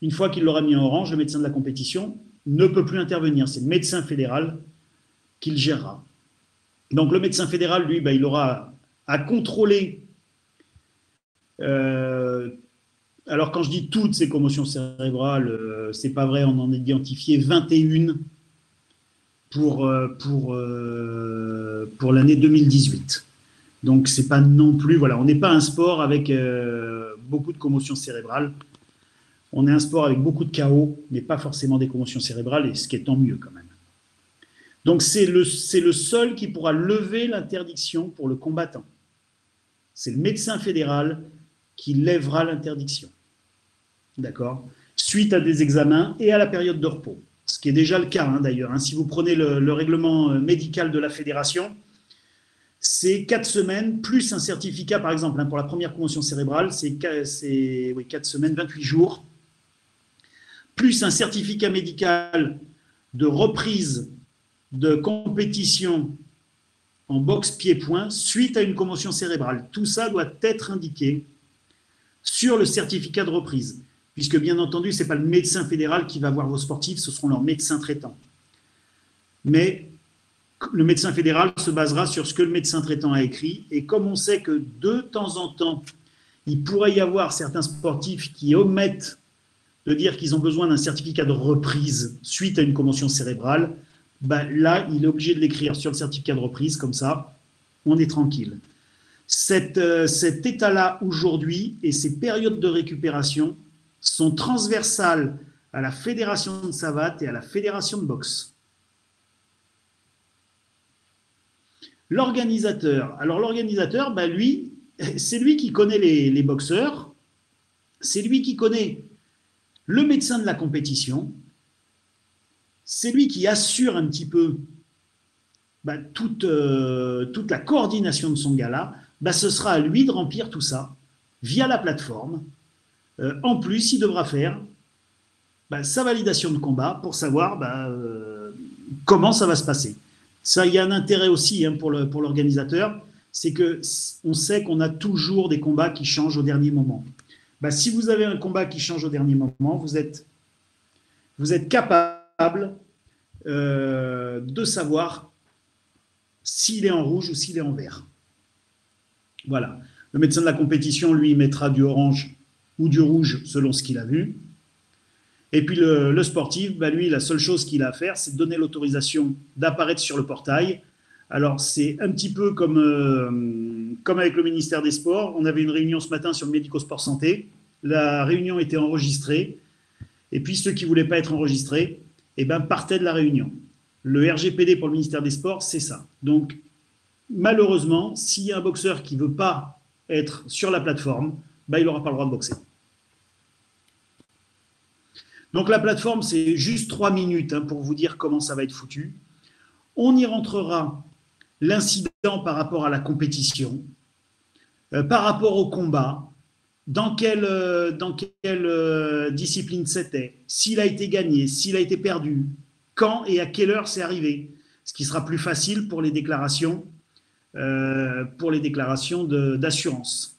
Une fois qu'il l'aura mis en orange, le médecin de la compétition ne peut plus intervenir. C'est le médecin fédéral qui le gérera. Donc le médecin fédéral, lui, il aura à contrôler. Alors quand je dis toutes ces commotions cérébrales, c'est pas vrai, on en a identifié 21 pour l'année 2018. Donc c'est pas non plus, voilà, on n'est pas un sport avec beaucoup de commotions cérébrales. On est un sport avec beaucoup de chaos, mais pas forcément des commotions cérébrales, et ce qui est tant mieux quand même. Donc c'est le seul qui pourra lever l'interdiction pour le combattant. C'est le médecin fédéral qui lèvera l'interdiction. D'accord ? Suite à des examens et à la période de repos. Ce qui est déjà le cas d'ailleurs. Si vous prenez le règlement médical de la fédération, c'est 4 semaines plus un certificat, par exemple, pour la première commotion cérébrale, c'est 4 semaines, 28 jours, plus un certificat médical de reprise de compétition en boxe pied-point suite à une commotion cérébrale. Tout ça doit être indiqué sur le certificat de reprise, puisque bien entendu, ce n'est pas le médecin fédéral qui va voir vos sportifs, ce seront leurs médecins traitants. Mais le médecin fédéral se basera sur ce que le médecin traitant a écrit, et comme on sait que de temps en temps, il pourrait y avoir certains sportifs qui omettent de dire qu'ils ont besoin d'un certificat de reprise suite à une commotion cérébrale, là, il est obligé de l'écrire sur le certificat de reprise, comme ça, on est tranquille. Cet état-là, aujourd'hui, et ces périodes de récupération sont transversales à la fédération de savate et à la fédération de boxe. L'organisateur, lui, c'est lui qui connaît les boxeurs, c'est lui qui connaît le médecin de la compétition, c'est lui qui assure un petit peu toute la coordination de son gala. Ce sera à lui de remplir tout ça via la plateforme. En plus, il devra faire sa validation de combat pour savoir comment ça va se passer. Ça, il y a un intérêt aussi pour l'organisateur, c'est qu'on sait qu'on a toujours des combats qui changent au dernier moment. Si vous avez un combat qui change au dernier moment, vous êtes vous êtes capable de savoir s'il est en rouge ou s'il est en vert. Voilà. Le médecin de la compétition, lui, il mettra du orange ou du rouge selon ce qu'il a vu. Et puis le sportif, bah lui, la seule chose qu'il a à faire, c'est donner l'autorisation d'apparaître sur le portail. Alors, c'est un petit peu comme avec le ministère des Sports. On avait une réunion ce matin sur le médico-sport santé. La réunion était enregistrée. Et puis, ceux qui ne voulaient pas être enregistrés, eh ben, partaient de la réunion. Le RGPD pour le ministère des Sports, c'est ça. Donc, malheureusement, s'il y a un boxeur qui ne veut pas être sur la plateforme, bah, il n'aura pas le droit de boxer. Donc la plateforme, c'est juste 3 minutes pour vous dire comment ça va être foutu. On y rentrera l'incident par rapport à la compétition, par rapport au combat, dans quelle discipline c'était, s'il a été gagné, s'il a été perdu, quand et à quelle heure c'est arrivé, ce qui sera plus facile pour les déclarations d'assurance.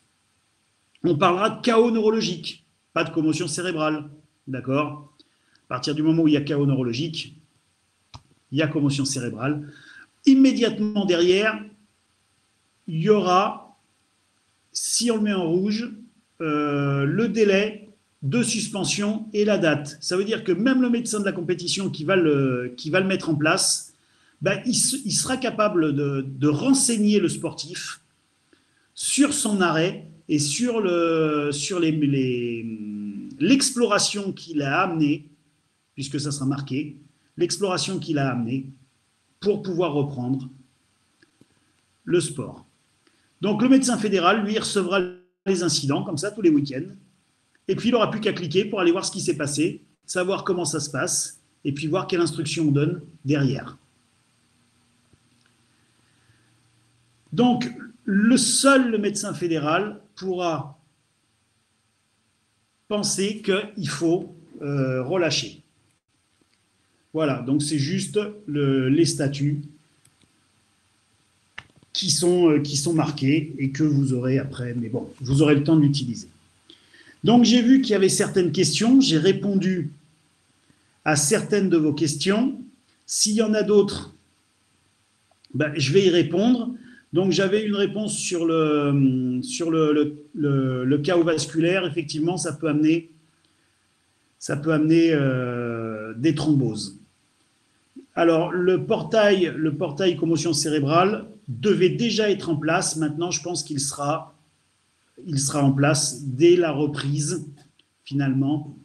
On parlera de chaos neurologique, pas de commotion cérébrale, d'accord? À partir du moment où il y a chaos neurologique, il y a commotion cérébrale. Immédiatement derrière, il y aura, si on le met en rouge, le délai de suspension et la date. Ça veut dire que même le médecin de la compétition qui va le mettre en place, ben, il sera capable de renseigner le sportif sur son arrêt et sur l'exploration qu'il a amenée, puisque ça sera marqué, l'exploration qu'il a amenée pour pouvoir reprendre le sport. Donc le médecin fédéral, lui, recevra les incidents, comme ça, tous les week-ends, et puis il n'aura plus qu'à cliquer pour aller voir ce qui s'est passé, savoir comment ça se passe, et puis voir quelle instruction on donne derrière. Donc, le médecin fédéral pourra penser qu'il faut relâcher. Voilà, donc c'est juste les statuts qui sont marqués et que vous aurez après, mais bon, vous aurez le temps de l'utiliser. Donc j'ai vu qu'il y avait certaines questions, j'ai répondu à certaines de vos questions. S'il y en a d'autres, ben, je vais y répondre. Donc j'avais une réponse sur le chaos vasculaire. Effectivement, ça peut amener des thromboses. Alors le portail commotion cérébrale devait déjà être en place. Maintenant, je pense qu'il sera en place dès la reprise finalement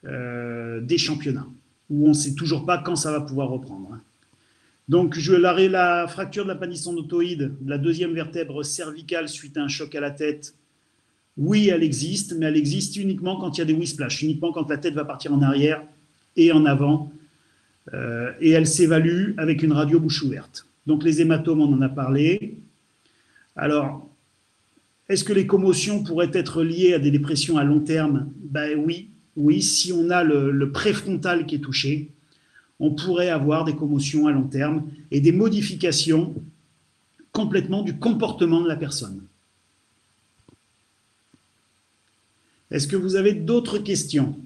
des championnats, où on ne sait toujours pas quand ça va pouvoir reprendre. Donc, la fracture de l'appendice-syndoctoïde, de la deuxième vertèbre cervicale suite à un choc à la tête, oui, elle existe, mais elle existe uniquement quand il y a des whiplash, uniquement quand la tête va partir en arrière et en avant, et elle s'évalue avec une radio bouche ouverte. Donc, les hématomes, on en a parlé. Alors, est-ce que les commotions pourraient être liées à des dépressions à long terme? Ben oui, si on a le préfrontal qui est touché, on pourrait avoir des commotions à long terme et des modifications complètement du comportement de la personne. Est-ce que vous avez d'autres questions?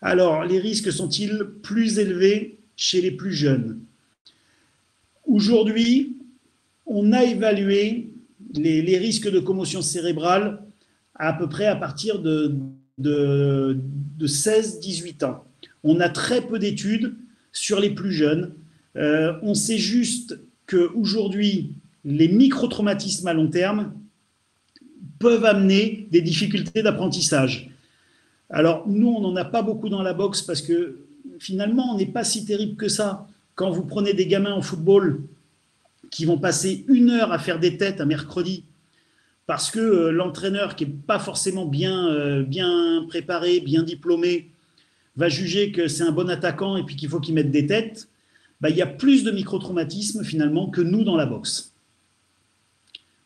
Alors, les risques sont-ils plus élevés chez les plus jeunes? Aujourd'hui, on a évalué les risques de commotion cérébrale à peu près à partir de 16-18 ans. On a très peu d'études sur les plus jeunes. On sait juste qu'aujourd'hui, les microtraumatismes à long terme peuvent amener des difficultés d'apprentissage. Alors, nous, on n'en a pas beaucoup dans la boxe parce que finalement, on n'est pas si terrible que ça. Quand vous prenez des gamins en football qui vont passer 1 heure à faire des têtes un mercredi parce que l'entraîneur qui n'est pas forcément bien préparé, bien diplômé, va juger que c'est un bon attaquant et puis qu'il faut qu'il mette des têtes, bah, il y a plus de microtraumatismes finalement que nous dans la boxe.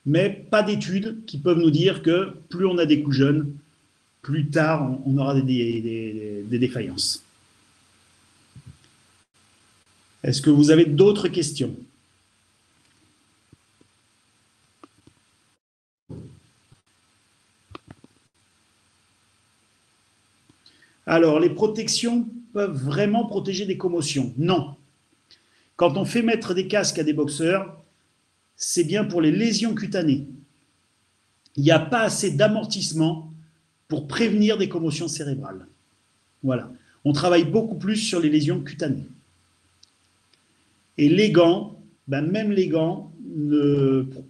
Mais pas d'études qui peuvent nous dire que plus on a des coups jeunes, plus tard on aura des défaillances. Est-ce que vous avez d'autres questions ? Alors, les protections peuvent vraiment protéger des commotions? Non. Quand on fait mettre des casques à des boxeurs, c'est bien pour les lésions cutanées. Il n'y a pas assez d'amortissement pour prévenir des commotions cérébrales. Voilà. On travaille beaucoup plus sur les lésions cutanées. Et les gants, ben même les gants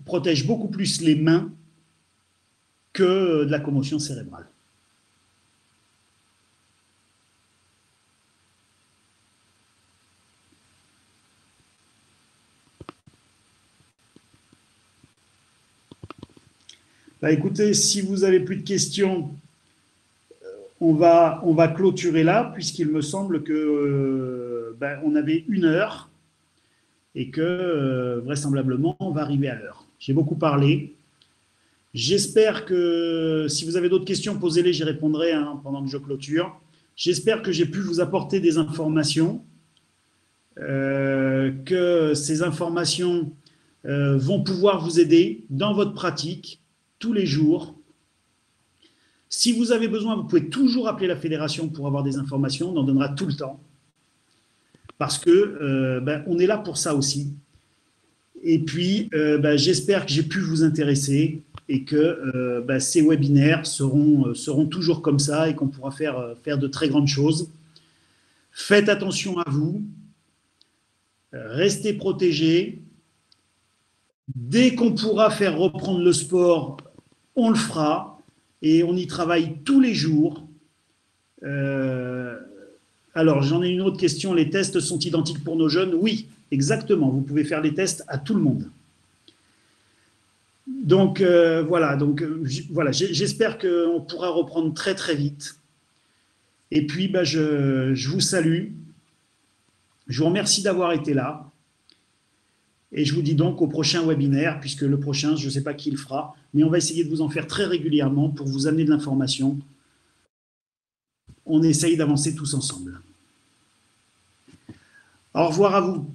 protègent beaucoup plus les mains que de la commotion cérébrale. Ben écoutez, si vous n'avez plus de questions, on va clôturer là, puisqu'il me semble que ben, on avait 1 heure et que vraisemblablement on va arriver à l'heure. J'ai beaucoup parlé. J'espère que si vous avez d'autres questions, posez-les, j'y répondrai hein, pendant que je clôture. J'espère que j'ai pu vous apporter des informations, que ces informations vont pouvoir vous aider dans votre pratique tous les jours. Si vous avez besoin, vous pouvez toujours appeler la fédération pour avoir des informations, on en donnera tout le temps. Parce que ben, on est là pour ça aussi. Et puis, ben, j'espère que j'ai pu vous intéresser et que ben, ces webinaires seront toujours comme ça et qu'on pourra faire de très grandes choses. Faites attention à vous, restez protégés. Dès qu'on pourra faire reprendre le sport, on le fera et on y travaille tous les jours. Alors, j'en ai une autre question. Les tests sont identiques pour nos jeunes? Oui, exactement. Vous pouvez faire les tests à tout le monde. Donc, voilà. Voilà. J'espère qu'on pourra reprendre très, très vite. Et puis, bah, je vous salue. Je vous remercie d'avoir été là. Et je vous dis donc au prochain webinaire, puisque le prochain, je ne sais pas qui le fera, mais on va essayer de vous en faire très régulièrement pour vous amener de l'information. On essaye d'avancer tous ensemble. Au revoir à vous.